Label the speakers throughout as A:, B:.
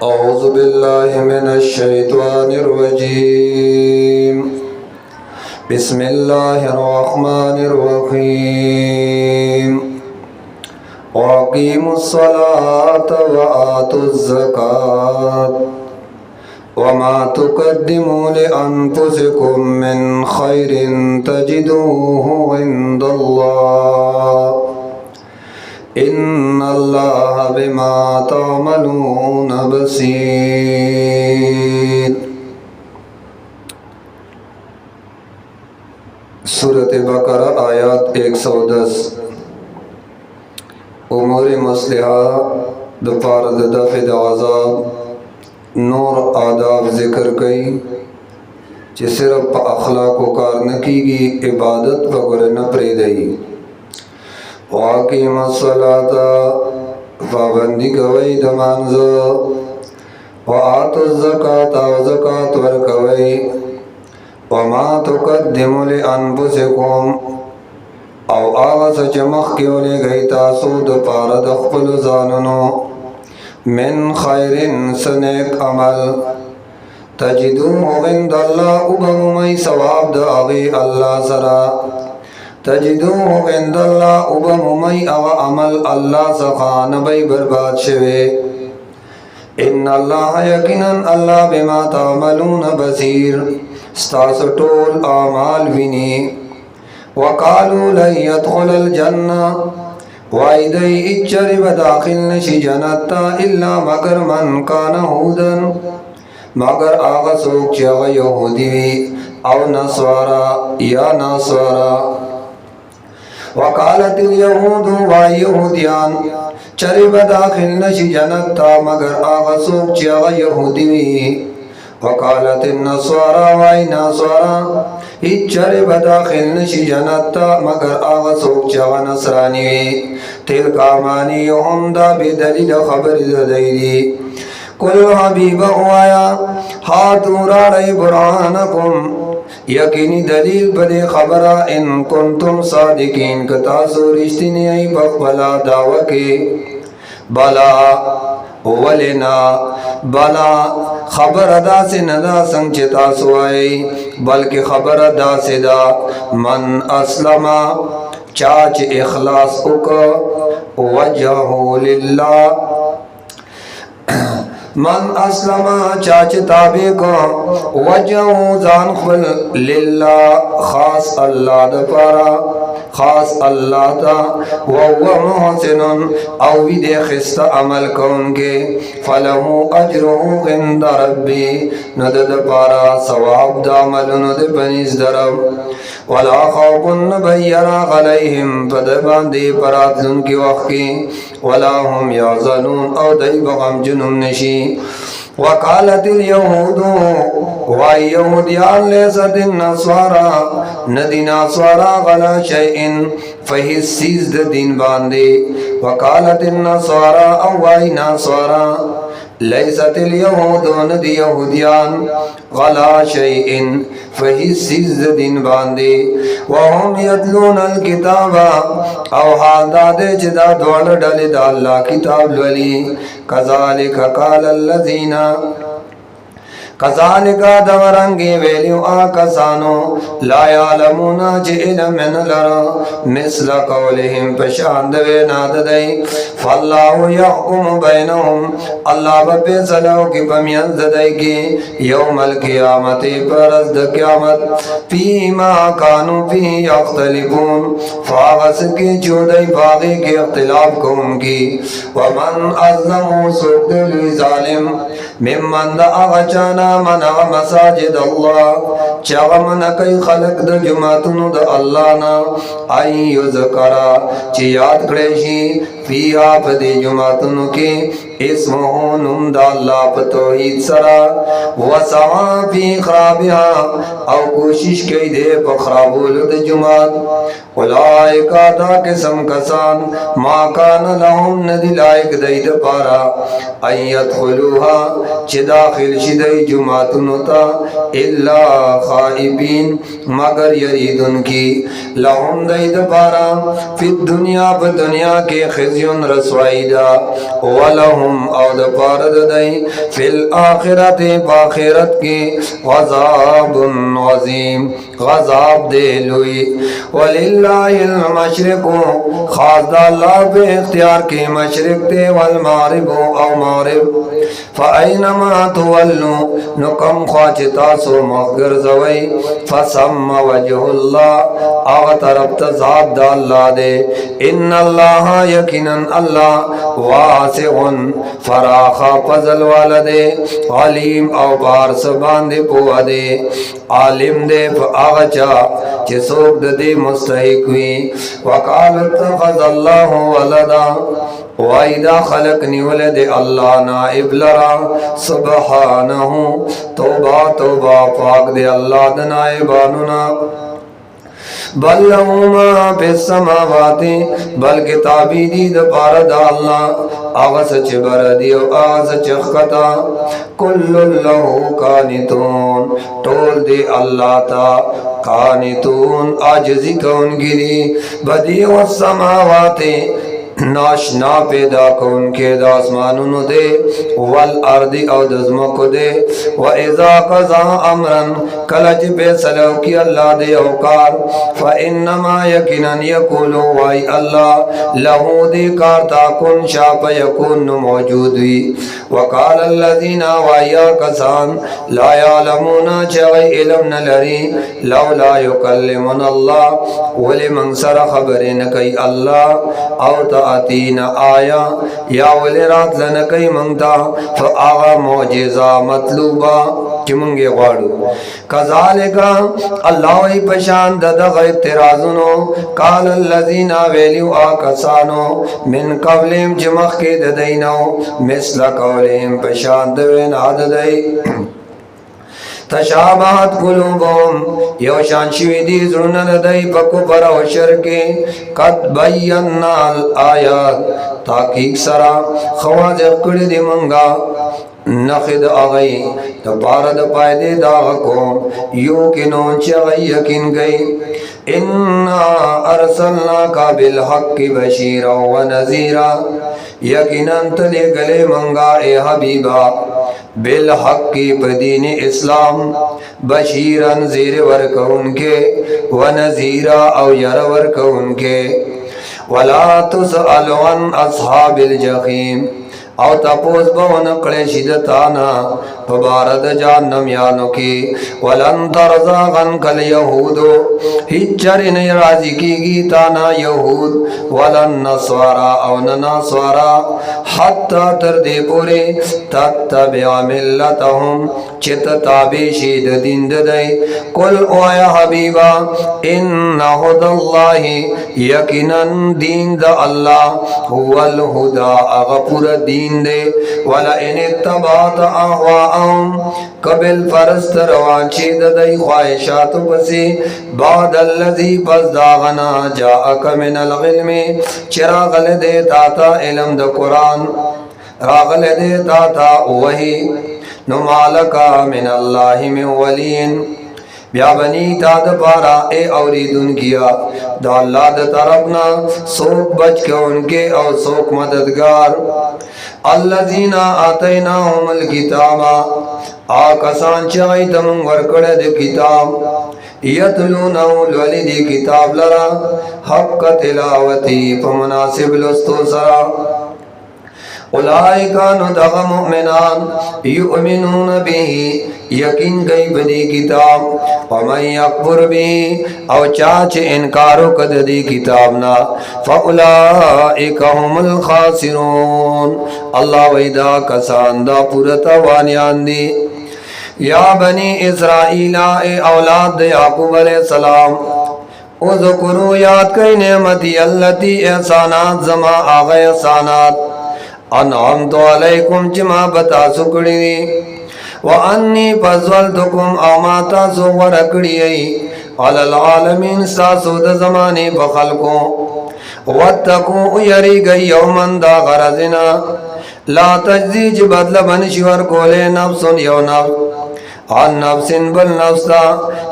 A: أعوذ بالله من الشيطان الرجيم بسم الله الرحمن الرحيم وأقيموا الصلاة وآتوا الزكاة وما تقدموا لأنفسكم من خير تجدوه عند الله إن الله بما تعملون बसीर। सूरत बकरा आयत 110 उमूर मसलहा दफारद दफ़ अज़ाब नूर आदाब ज़िक्र कई कि सिर्फ अखलाक कार न की इबादत वगैरह न प्रेदई वाक़िम सलाता पाबंदी गवई दमानज़ व आतु ज़काता ज़कात वर्कवई वमा तुक़द्दिमु लिअन्फुसिकुम औ आग़स चमख क्योले गई तासूद पारद ख़ुल ज़ानुनो मिन खैरिन सनेक अमल तजिदूहु इंदल्लाह उबमुमई सवाब दागी अल्लाह सरा तजिदूहु इंदल्लाह उबमुमई अव अमल अल्लाह सखान बई बर्बाद शवे इन्नल्लाह यकीनन अल्लाह बिमा तामलून बसीर स्तास टोल आमाल विनी वकालू लन यदखुलल जन्ना वाइदई इच्चरि व दाखिल नशी जनता इल्ला मगर मन कान हुदन मगर आगा सोच चगा यहूदी औ नस्वारा या नस्वारा वकालतिल यहूदु व यहूदियान चरि व दाखिल नशी जनता मगर आगा सोच चगा यहूदी वकालतिन नस्वारा व नस्वारा इच्चरे बदाखिल नशी जनता मगर आगा सोच चगा नसरानी तिल कामानी योहमदा बेदलील खबर ज़दैरी कुल हबीब हुआया हाथूरा रई बुरहानकुम यकीनी दलील बदे खबरा इन कुंतुम सादिकीन कतासो रिश्तिनी आई बकबला दावा के बला वलेना बला खबर अदा से नदा संचिता सुआई बल्कि खबर अदा से दा मन अस्लमा चाच इखलास उक वजहु लिल्लाह मन अस्लमा चाच ताबे को वजहु जान खुल लिल्लाह खास अल्लाह दपारा खास अल्लाह ता वहुवा मुहसिनुन औ विदे खिस्ता अमल कौनके फलहु अजरुहु इंद रब्बी नदद पारा सवाब दामलुन दे बनिस दरब वला खौफुन बैरा अलैहिम पदबांदे परातुन की वक्की वला हुम याज़नून औ दई बगम जुनुम नशी वकालतिल यहूदु व यहूदियान लेसतिन नस्वारा नदी नस्वारा गला शैइन फहिस्सीज द दिन बांदे वकालतिन नस्वारा औ वाई नस्वारा लैसतिल यहूदु नदी यहूदियान गला शैइन फहिस्सीज द दिन बांदे वहुम यतलूनल किताबा औ हादादे जदा द्वाल डले दा अल्लाह किताब लली कज़ालिक कालल्लज़ीना कज़ालिका दवरंगे वेलियो आकसानो ला यालमूना जे इल्म न लरा मिस्ल कौलिहिम पशांद वे नाददई फल्लाहु यहकुमु बैनहुम अल्लाह बफैसलो की बमियन जदई की यौमल क़ियामति परस द क़यामत फीमा कानू फीही यख्तलिफून फागस की चोदई बागी के इख्तिलाफ को उनकी वमन अज़लमु सुद्दुल ज़ालिम मिम्मन अगचाना मना मसाजिद अल्लाह चागमन कई खलक द जुमातुनु द अल्लाह ना आई युज़करा ची याद करेशी फिया पदे जुमातुनु के इसमहु नुम द अल्लाह पतोहीद सरा वसवा फी खराबिहा औ कोशिश कई दे पखराबुल द जुमात उलाइका दा किस्म कसान मा कान लहुम नदी लायक दई द पारा अयत खुलूहा चे दाखिल शिदई जुमातुनुता इल्ला खाइबीन मगर यरीदुन की लहुम दई द पारा फिद दुनिया ब दुनिया के खिज़ خزیون رسوائی دا ولهم او دا پارد دی فی الاخرت پاخرت کی غضاب عظیم غضاب دے لوی وللہ المشرق خاص دا اللہ پہ اختیار کے مشرق تے والمغرب او مغرب فأینما تولو نکم خواچ تاسو مغر زوی فسم وجہ اللہ آغا طرف تزاد دا اللہ دے ان اللہ یقیناً اللہ واسع فراخا پزل والدے علیم او بارس باندے پوا دے عالم دے فآغچا چی سوک دے مستحق ہوئی وقال اتخذ اللہ ولدا وَإِذَا خَلَقْنِي وَلَدِ اللَّهَ نائب لرا سبحانہو توبہ توبہ پاک دے اللہ دے نائبانونا بل لہو ما فی السماوات بل کتابی دی دپار دا اللہ آغا سچ بردی و آغا سچ خطا کل لہو کانتون ٹول دی اللہ تا کانتون آجزی کون گری بدی و السماوات ناشنا پیدا کون کے دا آسمانونو دے والارض او دزمکو دے وَإِذَا قَضَى أَمْرًا کلچ پیسلو کی اللہ دے اوکار فَإِنَّمَا يَقِنًا يَقُولُ وائی اللہ لہو دے کارتا کن شاپ یکون موجود ہوئی وقال الذین وَایا کسان لا یعلمون چغی علم نلری لولا یکلمن اللہ ولی منصر خبرن کئی اللہ او تا آتین آیا یا ولی رات لنکی منگتا فآغا معجزہ مطلوبہ چی منگی غاڑو کذالکا اللہ وی پشاند دغ اعتراضنو قال اللذین ویلیو آکسانو من قبلیم چمخ کے ددینو مثل قولیم پشاند وین عددئی تشابہت قلوبهم یوشان شوی دی زرن لدئی پکو پر و شرکی قد بینا الآیات تاکیق سرا خواز اقڑ دی منگا نخد آغئی تبارد پائدے داغکو یوکنون چغی یقین گئی انا ارسلناکا بالحق بشیرا و نذیرا یقیناً تلے گلے منگا اے حبیبا بالحق پدین اسلام بشیرن زیر ورکون کے ونذیرا او یر ورکون کے ولا تسأل عن اصحاب الجحیم او تپوس بون کڑے شدتانا فبارد جانم یانو کی ولن ترزا غنک الیہودو ہچر نی راضی کی گیتانا یہود ولن نصوارا او ننصوارا حتی تردے پورے تتبع ملتهم چت تابی شید دین دے کل اویا حبیبا ان حد اللہ یقیناً دین دا اللہ هو الہدا اغپور دین دے ولئن اتبعت احواءهم قبل فرست روان شید دے خواہشات بسی بعد اللذی پس داغنا جاءک من العلم چراغ لدے تاتا علم دا قرآن راغل دے تاتا وہی نمالکا من اللہ من ولین بیا بنی تا دا پارا اے اوریدن کیا دا اللہ دا طرفنا سوک بچ کے ان کے او سوک مددگار الذین آتیناہم الکتابا آکسان چاہی تمن ورکڑ دے کتاب یتلونہو لولی دی کتاب لرا حق تلاوتی پمناسب لستو سرا اولائکانو دغ مؤمنان یؤمنون بھی یقین گئی بدی کتاب ومن یکبر بھی او چاچ انکارو کد دی کتابنا فاولائک هم الخاسرون اللہ ویدہ کسان دا پورتا وانیان دی یا بنی اسرائیل اے اولاد یعقوب علیہ السلام اذکرو یاد کئی نعمتی اللتی احسانات زما آغا احسانات انعمت علیکم چما بتا سکڑی دی وانی فضلتکم اماتا سوور اکڑی علی العالمین ساسو دا زمانے بخلقوں واتقو یری گئی یومن دا غرزنا لا تجزی چی بدل بنشور کولے نفسن یو نفس और नफ्सिन बल नफ्सा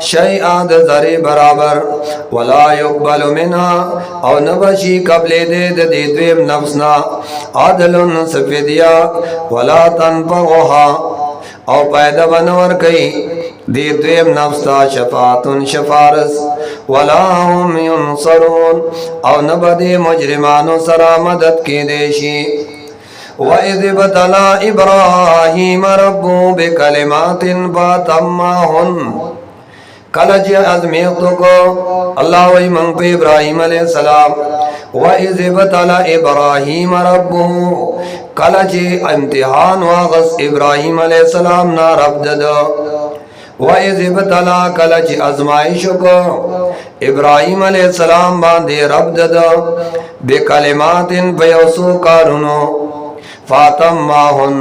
A: शैआद ज़रे बराबर वला युक़बल मिन्हा और नबशी कबले दे द्वेम नफ्सना आदलुन सफिदिया वला तनफ़उहा और पैदा बनवर कई दे द्वेम नफ्सा शफातुन शफारस वला हुम युनसरून और नबदे मुजरिमानो सरा मदद के देशी वइज़ इब्तला इब्राहीम रब्बुहु बिकलिमातिन फअतम्माहुन कलज अज़मीतुको अल्लाह वही मंग पे इब्राहीम अलैहिस्सलाम वइज़ इब्तला इब्राहीम रब्बुहु कलज इम्तिहान वागस इब्राहीम अलैहिस्सलाम ना रब ददो वइज़ इब्तला कलज आज़माइश को इब्राहीम अलैहिस्सलाम बांधे रब ददो बिकलिमातिन बयसु कारुनो फातम्माहुन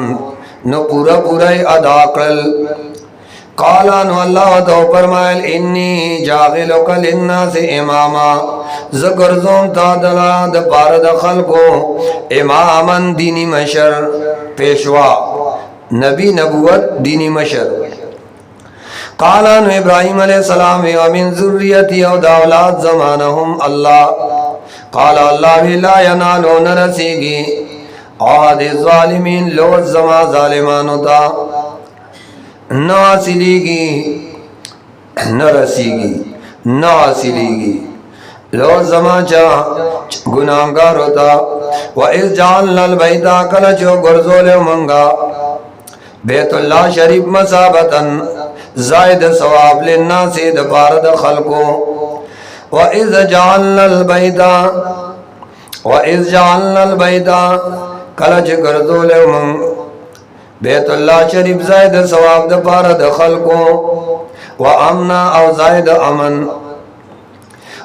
A: न पूरा पूरा अदा कल काला नो अल्लाह तो फरमायल इन्नी जागिलुका लिन्नासि इमामा ज़गरज़ोम तादला द पार दखल को इमामन दीनी मशर पेशवा नबी नबुवत दीनी मशर काला नो इब्राहीम अलैहिस्सलाम व मिन ज़ुर्रियती औ औलाद ज़मानहुम अल्लाह काला अल्लाह ला यनालु न रसीगी आदे ज़ालिमीन लो ज़मा ज़ालिमान होता न हासिलेगी न रसीगी न हासिलेगी लो ज़मा चा गुनाहगार होता व इस जान लल बैता कल जो गुरज़ोले मंगा बैतुल्लाह शरीफ मसाबतन ज़ायद सवाब लेना से दपार दखल को व इस जान लल बैता कलच गर्दोले मंग बैतुल्लाह शरीफ ज़ायद सवाब दपार दखल को व अमना और ज़ायद अमन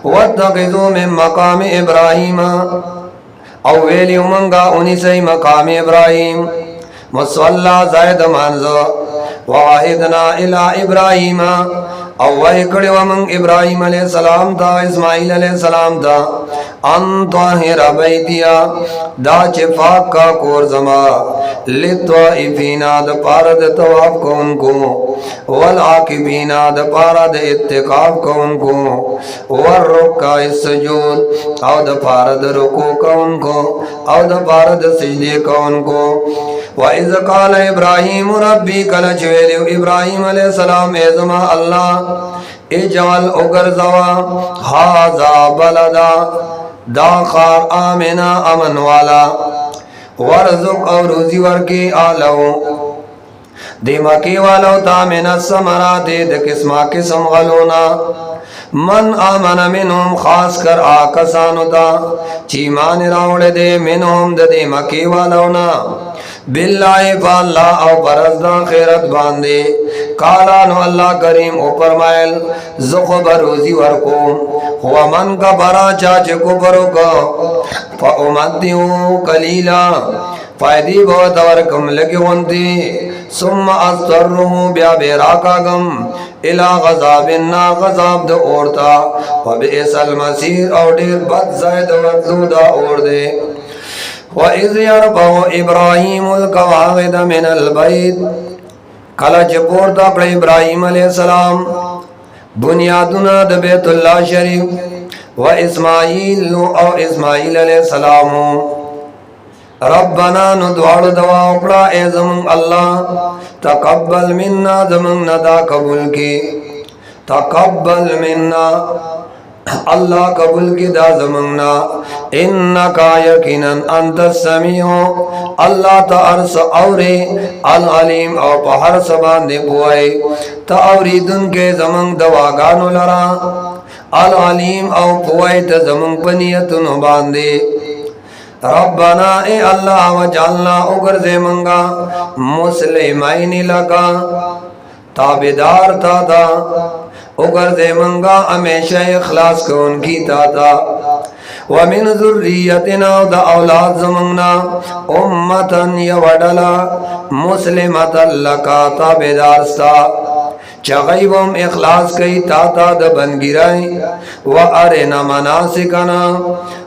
A: वत्तखिज़ू मिन मकाम इब्राहीम और वेली मंगा उन्हीं से मकाम इब्राहीम मुसल्ला ज़ायद मानज़ो वाहिदना इला इब्राहीम और वही कड़े वमंग इब्राहीम अलैहिस्सलाम था इस्माइल अलैहिस्सलाम था अंतहिरा बैतिया दाचे फाक का कोर जमा लित्वाइफीना द पारद तवाफ को उनको वल आकिबीना द पारद इत्तिकाफ को उनको वर रुक्का इस्सजूद और द पारद रुकू को उनको और द पारद सिजदे को उनको व इज़ क़ाल इब्राहीम रब्बी कल चवेल इब्राहीम अलैहिस्सलाम एज़मा अल्लाह इजअल उगरज़वा हाज़ा बलदा दाखार आमिना अमन वाला वरज़ुक और रोज़ी वर्की आलऊ दिमागी वालों तामिना समराते द किस्मा किस्म गलोना मन आमन मिनहुम खास कर आकसानुता चीमान रावड़ दे मिनहुम द दिमागी वालों ना बिल्लाहि फाल्ला और परज़दा खैरत बांधे काला नो अल्लाह करीम ऊपर मायल ज़ुख़बर रोज़ी वर्को हुआ मन का बरा चाचे को बरो का फ़उमत्तिहु कलीला फ़ायदी बहुत और कम लगे वंती सुम्मा अस्तरुहु ब्या बेरा का गम इला गज़ाबिन ना गज़ाब द औरता व बिअसल मसीर और डेर बद ज़ायद वज़ूदा और दे व इज़ यरफ़उ इब्राहीमुल क़वाइद मिनल बैत कल जपोरता पड़े इब्राहीम अलैहिस्सलाम बुनियादुना द बैतुल्लाह शरीफ व इस्माईल और इस्माईल अलैहिस्सलाम रब्बना नु दुआड़ दवा उपड़ा ए ज़मंग अल्लाह तकब्बल मिन्ना ज़मंग नदा कबूल की तकब्बल मिन्ना अल्लाह कबूल की दा ज़मंगना इन्नका यकीनन अंतस समीउ अल्लाह तारस औरे अल अलीम और पहर सबान दे बुआए ताउरीदुन के ज़मंग दवा गानो लरा अल अलीम और बुआए त ज़मंग पनियतुन बांधे रब्बना ए अल्लाह वजअलना उगर जे मंगा मुस्लिमाइन लगा ताबेदार था उगर जे मंगा हमेशा इखलास को उनकी था व मिन ज़ुर्रियतिना द औलाद जमंगना उम्मतन यवडला मुस्लिमतन लका ताबेदार सा चगैबम इखलास कई ताता द बन गिराई व अरेना मनासिकना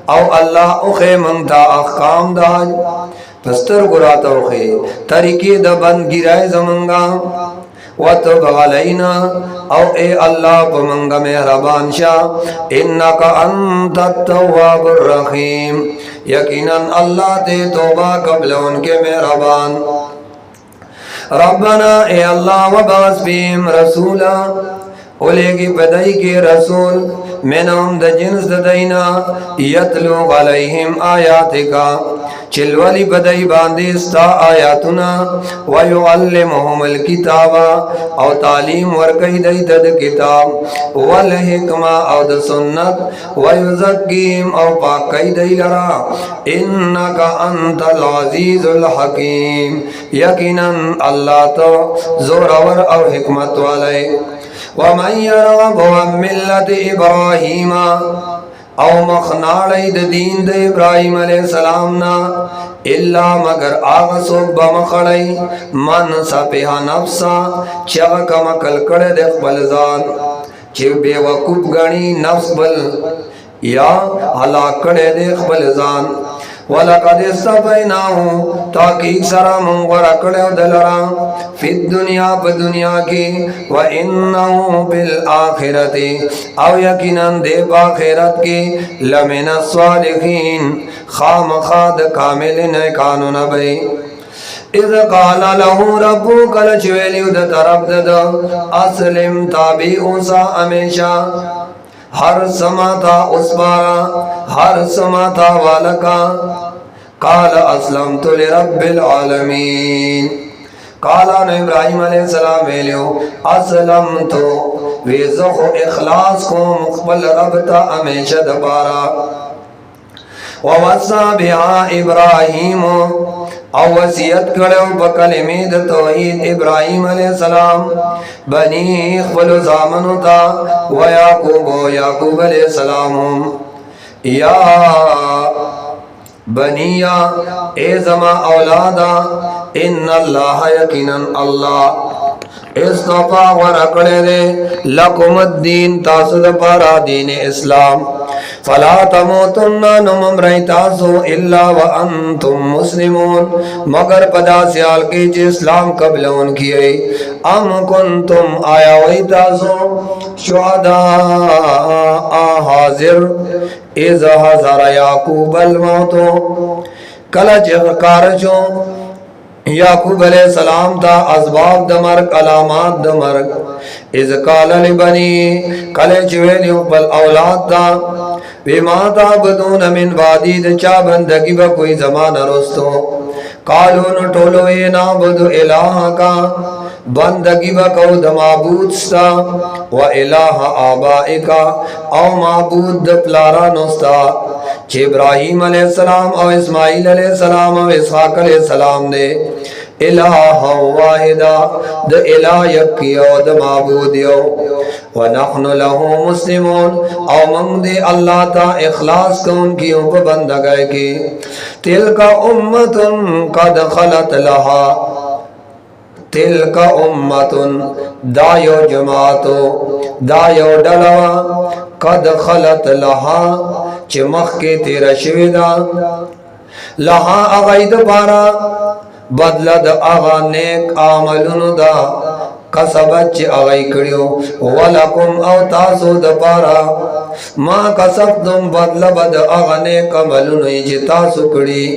A: औ अल्लाह उखे मंगता अहकाम दाज पस्तर गुराता उखे तरीके द बन गिराए जमंगा वतुब अलैना औ ए अल्लाह पमंग मेहरबान शाह इन्नका अंतत तव्वाबुर रहीम यकीनन अल्लाह ते तौबा कबल उनके मेहरबान। रब्बना ए अल्लाह वबअस फीहिम रसूला ओलेगी पदई के रसूल मेनम द जिन्स दईना यतलु अलैहिम आयातिका चिलवली पदई बांदिस्ता आयातुना व युअल्लिमुहुमुल किताबा औ तालीम वर्कई दई दद किताब वल हिकमा औ द सुन्नत व युज़क्कीम औ पाकई दई लरा इन्नका अंतल अज़ीज़ुल हकीम यकीनन अल्लाह तो जोरावर और हिकमत वाले। वमन यरग़ब अन मिल्लत इब्राहीम औ मखनाड़ई द दीन द इब्राहीम अलैहिस्सलाम ना इल्ला मगर आग सोक बमखड़ई मन सपिहा नफ्सा चग कमकल कड़े दे बलजान चे बेवकूफ गणी नफ्स बल या हलाक कड़े दे बलजान। वलक़द इस्तफ़ैनाहु ताकि सरा मुंगरा कड़े दलरा फिद दुनिया प दुनिया की व इन्नहु बिल आखिरति औ यकीनन दे आखिरत की लमिन स्वालिहीन खामखाद कामिल ने कानून बई। इज़ क़ाला लहू रब्बुका लचवेलियुद तरफ दद अस्लिम ताबी उसा हमेशा हर समाता उस बारा हर समाता वालका काल असलम तो लिरब्बिल आलमीन काला ने इब्राहिम अलैहिस्सलाम वेलियो असलम तो वेज़ो इखलास को मुक़बल रबता हमेशा दबारा ववस्सा बिहा इब्राहिम और वसीयत करो बकलिमे द तौहीद इब्राहिम अलैहिस्सलाम बनी खलु ज़ामनुता व याकूब अलैहिस्सलाम या बनिया ए जमा औलादा इन्नल्लाह यकीनन अल्लाह इस्तफा व रकड़े दे लकुमुद्दीन तासुद पारा दीन इस्लाम फला तमूतुन्ना नुमरई तासु इल्ला व अंतुम मुस्लिमून मगर पदा सियाल के इस्लाम कबल उनकी अम कुंतुम आया वही तासु शुहदा हाजिर इज़ हज़र याकूब अल मौतो कल कारजो याकूब अलैहिस्सलाम ता असबाब दमर्क अलामात दमर्क इज़ काल लिबनी कले चवेलियों पल औलाद ता बिमा ताबदून मिन बादी द चा बंदगी ब कोई जमाना रोस्तो कालून टोलो ये नाबुदु इलाहा का बंदगी ब कौ द माबूद सा व इलाहा आबाइका औ माबूद द प्लारा नोस्ता चे इब्राहिम अलैहिस्सलाम और इस्माइल अलैहिस्सलाम और इसहाक अलैहिस्सलाम ने इलाहा वाहिदा द इलाह यकियो द माबूदियो व नहनु लहु मुस्लिमून और मंग दे अल्लाह ता इखलास को उनकी ऊपर बंदगाई की तिलका उम्मतुन कद खलत लहा तिलका उम्मतुन दायो जमातो दायो डलवा कद खलत लहा चिमख के तेरा शिविदा लहा अगैद पारा बदलद आगा नेक आमलुन दा कसबच अगै कड़ियो वलकुम अव तासु द पारा मा कसबतुम बदल बद आगा नेक आमलुन जितासु कड़ी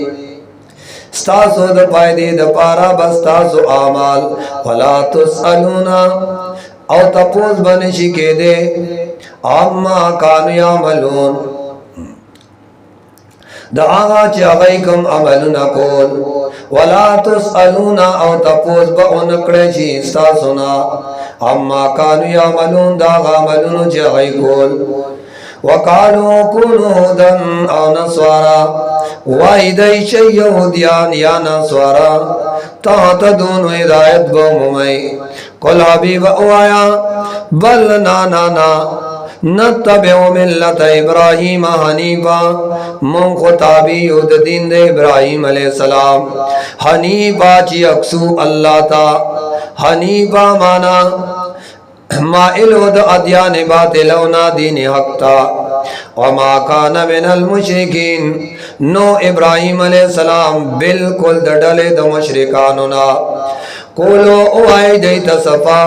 A: स्तासु द फायदे द पारा बस तासु आमाल वला तुसअलूना अव तपोस बनशी के दे अम्मा कानु यामलून दागा चागैकम अमलुना कोल वला तुसअलूना औ तपोस ब उनकड़े जी स्तासुना अम्मा कानु यामलून दागा अमलुन चागै कोल वकालू कुनु हुदन औ नस्वारा वाइदै यहूदियान या नस्वारा तहतदून हिदायत बमुमै कुल हबीब आया बल ना ना ना नत्तबिउ मिल्लत इब्राहीम हनीफा मुंखताबी उद दीन दे इब्राहीम अलैहिस्सलाम हनीफा ची अक्सू अल्लाह ता हनीफा माना माइल उद अदियान बातिल ना दीन हक ता वमा कान मिनल मुशरिकीन नो इब्राहीम अलैहिस्सलाम बिल्कुल डले द मुशरिकानुना कोलो ओ आई दई तसफा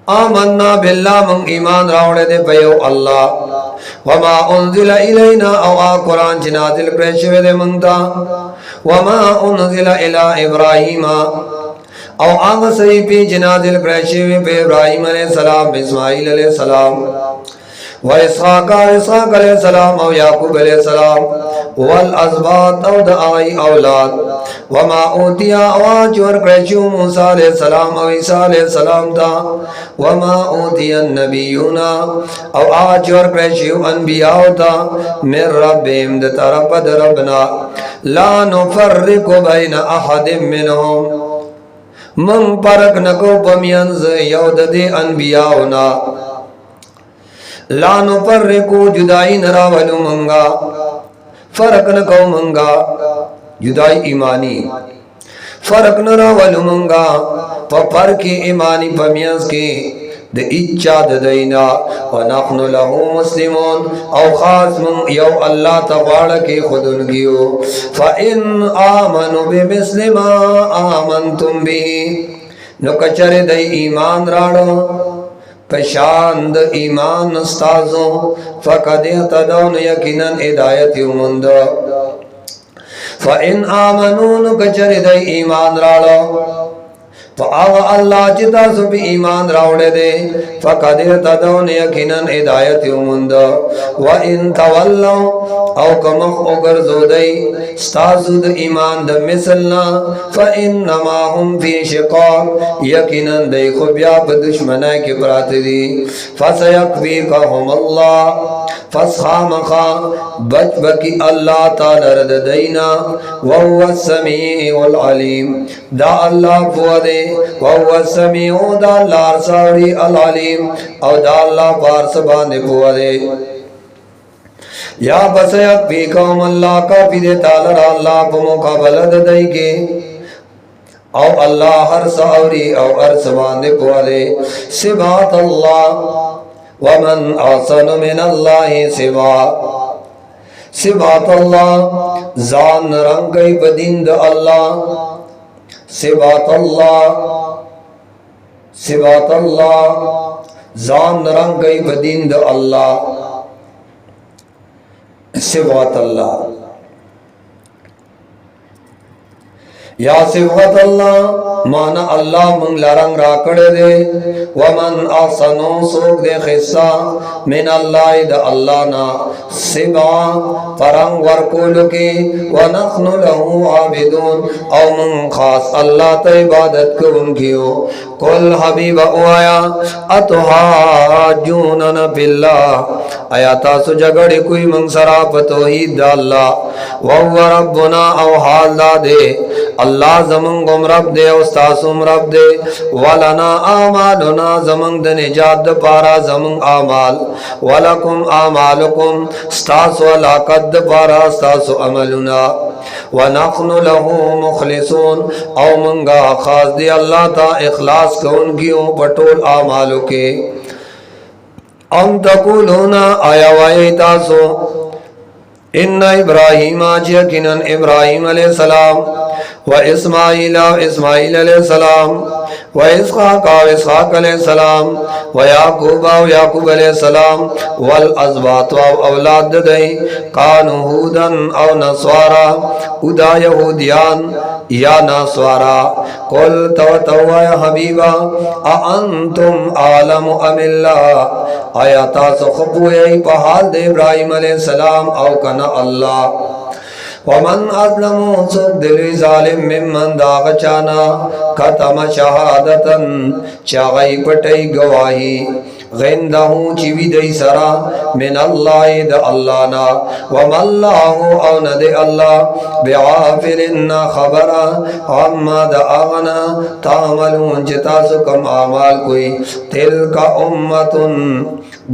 A: आमन्ना बिल्ला मंग ईमान रावड़े दे पयो अल्लाह वमा उन्जिला इलैना औ कुरान जिनादिल प्रेशवे दे मंगता वमा उन्जिला इला इब्राहीमा औ आग सही पी जिनादिल प्रेशवे पे इब्राहीम अलैहिस्सलाम इस्माइल अलैहिस्सलाम व इसहाक अलैहिस्सलाम औ याकूब अलैहिस्सलाम वल अज़बात औ दआई औलाद वमा ऊतिया आवाज और क्रैशु मूसा अलैहिस्सलाम और ईसा अलैहिस्सलाम था वमा ऊतिया नबियुना और आज और क्रैशु अनबिया था मिर रब्बिहिम तरफ रबना ला नुफर्रिकु बैना अहदिम मिनहुम मंग परक नको पमियंज यौद दे अनबियाउना ला नुफर्रिकु जुदाई नरा वलु मंगा फर्क न को मंगा जुदाई ईमानी फर्क न रावलु मंगा पर की ईमानी पमियंस की द इच्छा ददैना व नखनु लहु मुस्लिमून औ खास मंग यौ अल्लाह तबाड़ के खुदन गियो फ इन आमनु बिमिस्लि मा आमनतुम बिही नो कचरे दई ईमान राड़ो पशांद ईमान उस्ताजों फकद तदौन यकीनन हिदायत युमुंद फ़इन आमनून कचरे दई ईमान राड़ो फ़आव अल्लाह चिता सुबी ईमान रावड़े दे फ़कद तदौन यकीनन हिदायत युमुंद व इन तवल्लो औ कमख उगर जोदई स्ताजुद ईमान द मिसलना फ़इन्नमा हुम फी शिक़ाक़ यकीनन दई खुबिया दुश्मना के प्रातरी फ़सयक्फ़ीकहुमुल्लाह फसखामखा बच बकी अल्लाह ताला रद दैना वहुव समीउल अलीम दा अल्लाह फुआदे वहुव समीउ दा अल्लाह सारी अल अलीम और दा अल्लाह पारस बांधे फुआदे या बसयक्फ़ीकहुम अल्लाह का फिदे ताला अल्लाह मुकाबला दई के औ अल्लाह हर सारी औ अर्स बांधे फुआदे सिबात अल्लाह वमन आसन मिनल्लाहि सिवा सिबात अल्लाह जान रंग बदिंद अल्लाह सिबात अल्लाह जान रंग बदिंद अल्लाह सिबात अल्लाह या सिबत अल्लाह माना अल्लाह मंग लरंग राकड़े दे वमन आसनो सोग दे खिस्सा मिन अल्लाह द अल्लाह ना सिबा परंग वरकुल के व नखनु लहु आबिदून औ मंग खास अल्लाह त इबादत को उनकियो कुल हबीब आया अतहाजून बिल्लाह आया तासु झगड़े कोई मंग सराप तौहीद अल्लाह व रब्बुना औ हाल दा दे अल्लाह जमंग गुम रब दे उस्तासुम रब दे वलना आमालुना जमंग द निजात द पारा जमंग आमाल वलकुम आमालुकुम स्तास वलाकद पारा स्तासु अमलुना व नखनु लहु मुखलिसून औ मंगा खास दे अल्लाह ता इखलास कौन कियो पटोल आमालु के अम तकुलूना आया वाये तासो इन्ना इब्राहीम यकीनन इब्राहीम अलैहिस्सलाम व इस्माइल अलैहिस्सलाम व इसहाक अलैहिस्सलाम व याकूब अलैहिस्सलाम वल अज़बात व औलाद दई कानू हुदन औ नस्वारा उदा यहूदियान या नस्वारा कुल तवया हबीबा अ अंतुम आलम अमिल्लाह आया तासु खबुए पहाल दे इब्राहीम अलैहिस्सलाम औ कना अल्लाह वमन अज़लमु सुक दिली जालिम मिम्मन दाग चाना खतम शहादतन चागई पटई गवाही गिंदहू चिवी दई सरा मिन अल्लाह द अल्लाहना वमल्लाहु औ नदे अल्लाह बिआफिलिन खबरा अम्मा द आगना तामलून जिता सुकम आमाल कोई तिलका उम्मतुन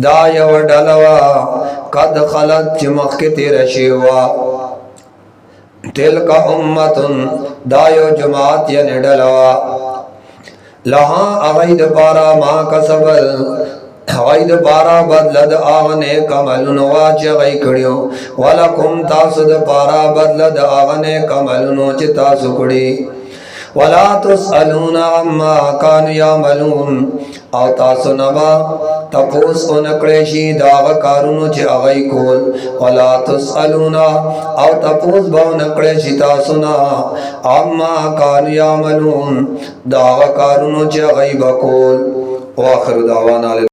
A: दायव डलवा कद खलत चमक के तेरा शेवा तिलका उम्मतुन दायो जमात या निडलवा लहा अगैद पारा मा कसबल अगैद पारा बदलद आगने कमलुन वाच गई कड़ियो वलकुम तासुद पारा बदलद आगने कमलुन चिता सुकड़ी वला तुसअलूना अम्मा कानू यामलून औ तासो नबा तपोस उनकड़ेशी दाग कारुनो चे अगई कोल वला तुसअलूना औ तपोस बा उनकड़ेशी तासुना अम्मा कानू यामलून दाग कारुनो चे अगई बकोल। वाखिर दावाना।